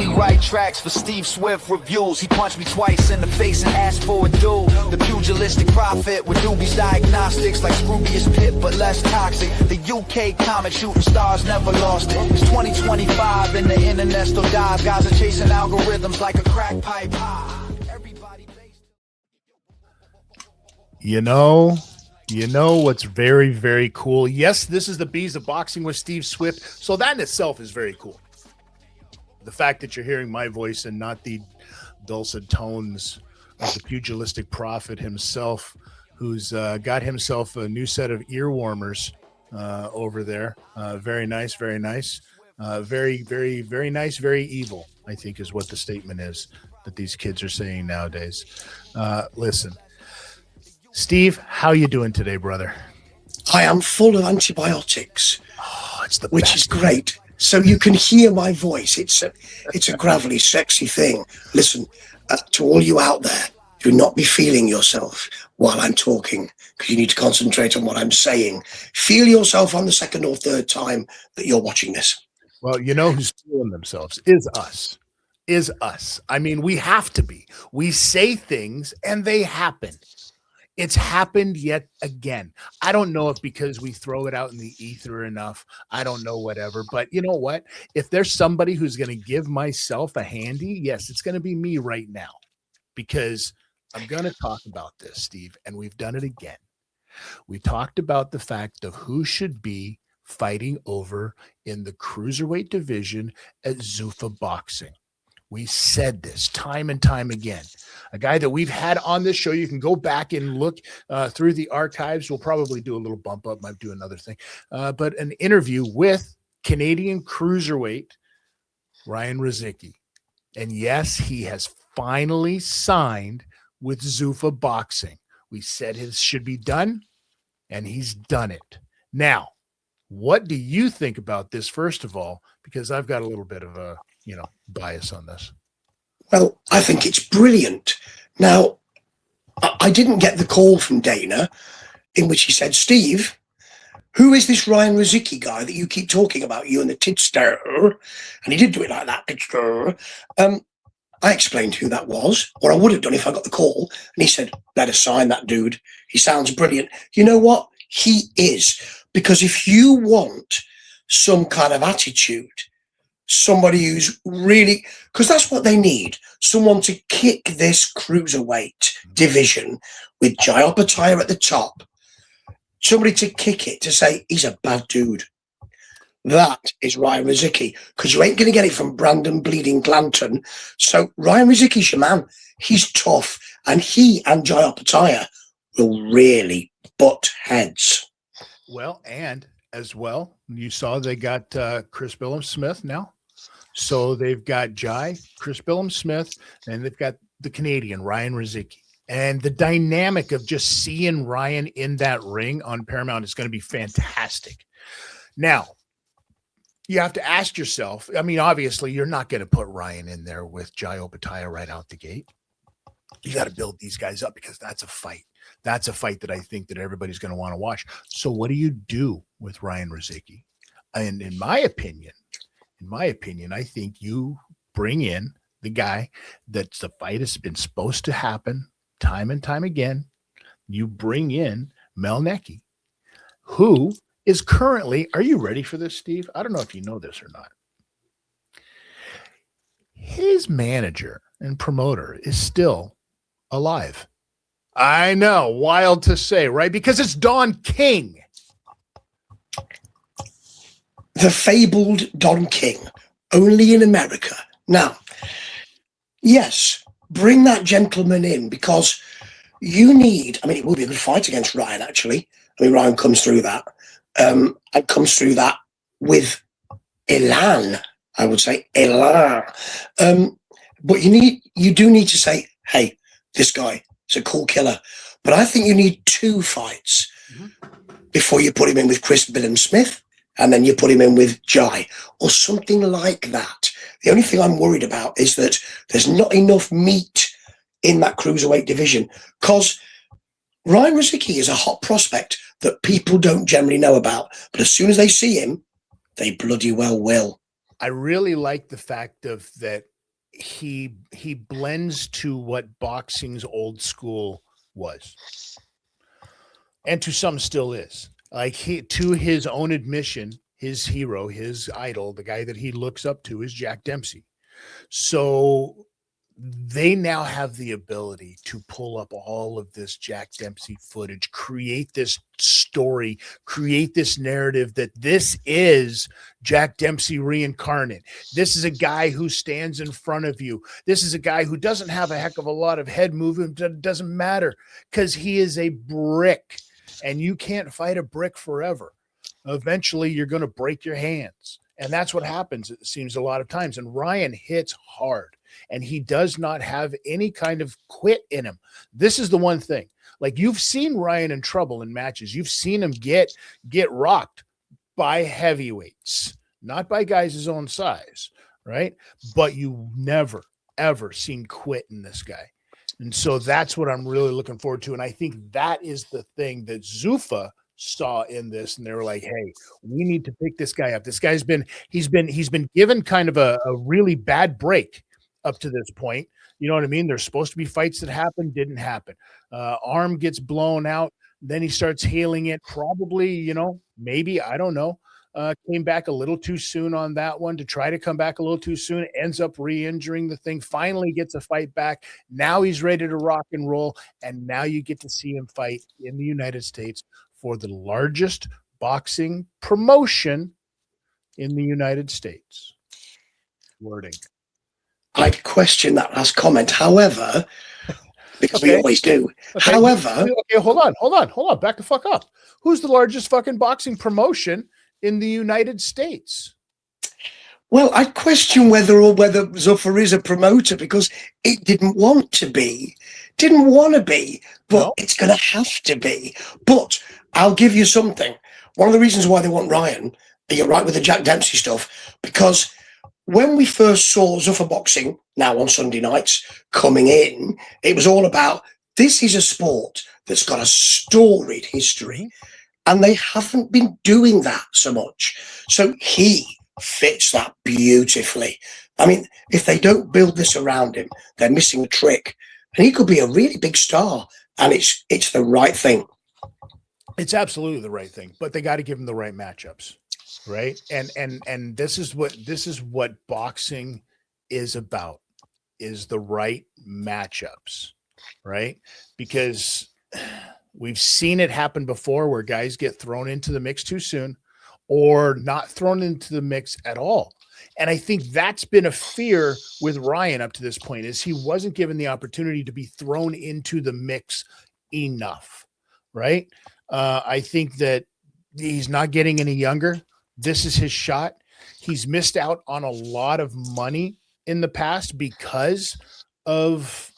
only write tracks for Steve Swift reviews. He punched me twice in the face and asked for a duel. The pugilistic prophet with newbies diagnostics, like Scroobius Pip but less toxic. The UK comic shooting stars never lost it. It's 2025 and the internet still dies. Guys are chasing algorithms like a crack pipe high. You know what's very, very cool? Yes, this is the Bees of Boxing with Steve Swift. So that in itself is very cool. The fact that you're hearing my voice and not the dulcet tones of the pugilistic prophet himself, who's got himself a new set of ear warmers over there. Very nice, very nice. Very, very, very nice, very evil, I think is what the statement is that these kids are saying nowadays. Listen. Steve, how you doing today, brother? I am full of antibiotics, which best. is great. So you can hear my voice. It's a gravelly, sexy thing. Listen, to all you out there, do not be feeling yourself while I'm talking, because you need to concentrate on what I'm saying. Feel yourself on the second or third time that you're watching this. Well, you know who's feeling themselves is us. Is us. I mean, we have to be. We say things and they happen. It's happened yet again. I don't know if because we throw it out in the ether enough. I don't know, whatever. But you know what? If there's somebody who's going to give myself a handy, yes, it's going to be me right now, because I'm going to talk about this, Steve, and we've done it again. We talked about the fact of who should be fighting over in the cruiserweight division at Zuffa Boxing. We said this time and time again. A guy that we've had on this show, you can go back and look through the archives. We'll probably do a little bump up, might do another thing. But an interview with Canadian cruiserweight Ryan Rozicki. And yes, he has finally signed with Zuffa Boxing. We said his should be done, and he's done it. Now, what do you think about this, first of all? Because I've got a little bit of a bias on this. Well, I think it's brilliant. Now, I didn't get the call from Dana in which he said, Steve, who is this Ryan Rozicki guy that you keep talking about, you and the tidster? And he did do it like that, tidster. I explained who that was, or I would have done if I got the call. And he said, better sign that dude. He sounds brilliant. You know what? He is. Because if you want some kind of attitude, somebody who's really, because that's what they need, someone to kick this cruiserweight division with Jayopataya at the top, somebody to kick it, to say he's a bad dude. That is Ryan Rozicki, because you ain't going to get it from Brandon Bleeding Glanton. So Ryan Rozicki's your man. He's tough, and he and Jayopataya will really butt heads. Well, and as well, you saw they got Chris Billum-Smith now. So they've got Chris Billum-Smith, and they've got the Canadian Ryan Rozicki. And the dynamic of just seeing Ryan in that ring on Paramount is going to be fantastic. Now, you have to ask yourself, I mean, obviously, you're not going to put Ryan in there with Jayopataya right out the gate. You got to build these guys up, because that's a fight. That's a fight that I think that everybody's going to want to watch. So what do you do with Ryan Rozicki? And in my opinion, I think you bring in the guy that the fight has been supposed to happen time and time again. You bring in Melnicki, who is currently, are you ready for this, Steve? I don't know if you know this or not. His manager and promoter is still alive. I know, wild to say, right? Because it's Don King. The fabled Don King, only in America. Now, yes, bring that gentleman in, because you need, I mean, it will be a good fight against Ryan, actually. I mean, Ryan comes through that, and comes through that with elan, I would say, elan. But you do need to say, hey, this guy is a cool killer. But I think you need two fights before you put him in with Chris Billum-Smith, and then you put him in with Jai, or something like that. The only thing I'm worried about is that there's not enough meat in that cruiserweight division, because Ryan Rozicki is a hot prospect that people don't generally know about. But as soon as they see him, they bloody well will. I really like the fact of that he blends to what boxing's old school was, and to some still is. Like to his own admission, his hero, his idol, the guy that he looks up to is Jack Dempsey. So they now have the ability to pull up all of this Jack Dempsey footage, create this story, create this narrative that this is Jack Dempsey reincarnate. This is a guy who stands in front of you. This is a guy who doesn't have a heck of a lot of head movement. It doesn't matter because he is a brick, and you can't fight a brick forever. Eventually, you're going to break your hands. And that's what happens, it seems, a lot of times. And Ryan hits hard, and he does not have any kind of quit in him. This is the one thing. Like, you've seen Ryan in trouble in matches. You've seen him get rocked by heavyweights, not by guys his own size, right? But you never, ever seen quit in this guy. And so that's what I'm really looking forward to. And I think that is the thing that Zuffa saw in this, and they were like, hey, we need to pick this guy up. This guy's been given kind of a really bad break up to this point. You know what I mean? There's supposed to be fights that happen, didn't happen. Arm gets blown out, then he starts healing it, probably, maybe, I don't know. Came back a little too soon on that one to try to come back a little too soon, ends up re-injuring the thing, finally gets a fight back. Now he's ready to rock and roll, and now you get to see him fight in the United States for the largest boxing promotion in the United States. Wording. I'd question that last comment. However, because we always do. Okay. However. Okay, hold on. Back the fuck up. Who's the largest fucking boxing promotion in the United States? Well, I'd question whether Zuffa is a promoter, because it didn't want to be. Didn't want to be, but it's going to have to be. But I'll give you something. One of the reasons why they want Ryan, you're right with the Jack Dempsey stuff, because when we first saw Zuffa boxing, now on Sunday nights, coming in, it was all about, this is a sport that's got a storied history, and they haven't been doing that so much. So he fits that beautifully. I mean, if they don't build this around him, they're missing a trick. And he could be a really big star, and it's the right thing. It's absolutely the right thing, but they got to give him the right matchups, right? And this is what boxing is about, is the right matchups, right? Because we've seen it happen before where guys get thrown into the mix too soon, or not thrown into the mix at all. And I think that's been a fear with Ryan up to this point, is he wasn't given the opportunity to be thrown into the mix enough, right? I think that he's not getting any younger. This is his shot. He's missed out on a lot of money in the past because of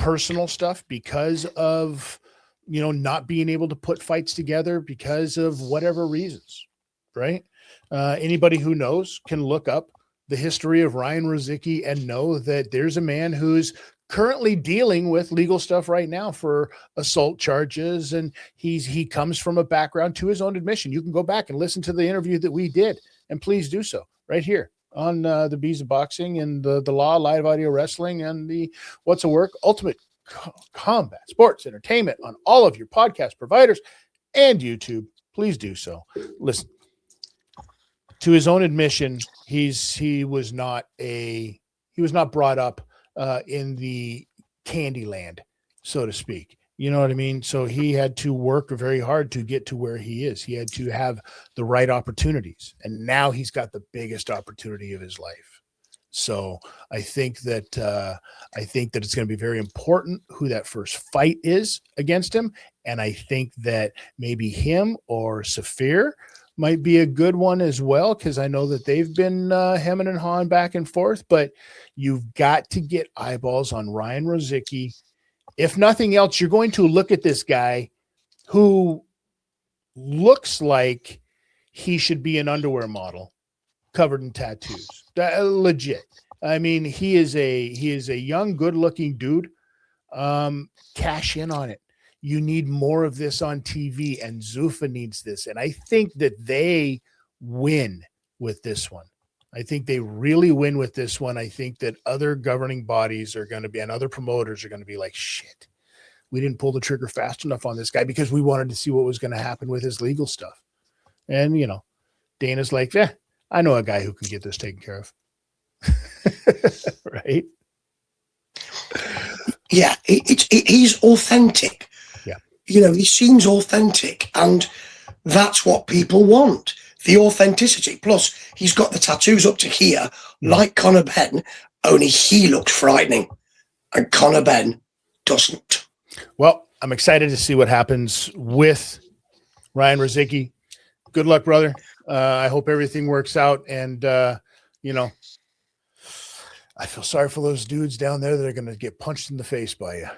personal stuff, because of, not being able to put fights together because of whatever reasons, right? Anybody who knows can look up the history of Ryan Rozicki and know that there's a man who's currently dealing with legal stuff right now for assault charges. And he comes from a background, to his own admission. You can go back and listen to the interview that we did, and please do so right here on the Bees of Boxing and the Law, Live Audio Wrestling, and the What's a Work, Ultimate Combat Sports Entertainment on all of your podcast providers and YouTube. Please do so. Listen, to his own admission, he was not brought up in the candy land, so to speak. You know what I mean? So he had to work very hard to get to where he is. He had to have the right opportunities, and now he's got the biggest opportunity of his life. So I think that it's going to be very important who that first fight is against him, and I think that maybe him or Saphir might be a good one as well, because I know that they've been hemming and hawing back and forth. But you've got to get eyeballs on Ryan Rozicki. If nothing else, you're going to look at this guy who looks like he should be an underwear model covered in tattoos. Legit. I mean, he is a young, good-looking dude. Cash in on it. You need more of this on TV, and Zuffa needs this. And I think that they win with this one. I think they really win with this one. I think that other governing bodies are going to be, and other promoters are going to be like, shit, we didn't pull the trigger fast enough on this guy because we wanted to see what was going to happen with his legal stuff. And, you know, Dana's like, I know a guy who can get this taken care of. Right? Yeah, he's authentic. Yeah. You know, he seems authentic, and that's what people want. The authenticity. Plus, he's got the tattoos up to here, like Conor Benn, only he looks frightening, and Conor Benn doesn't. Well, I'm excited to see what happens with Ryan Rozicki. Good luck, brother. I hope everything works out. And, you know, I feel sorry for those dudes down there that are going to get punched in the face by you.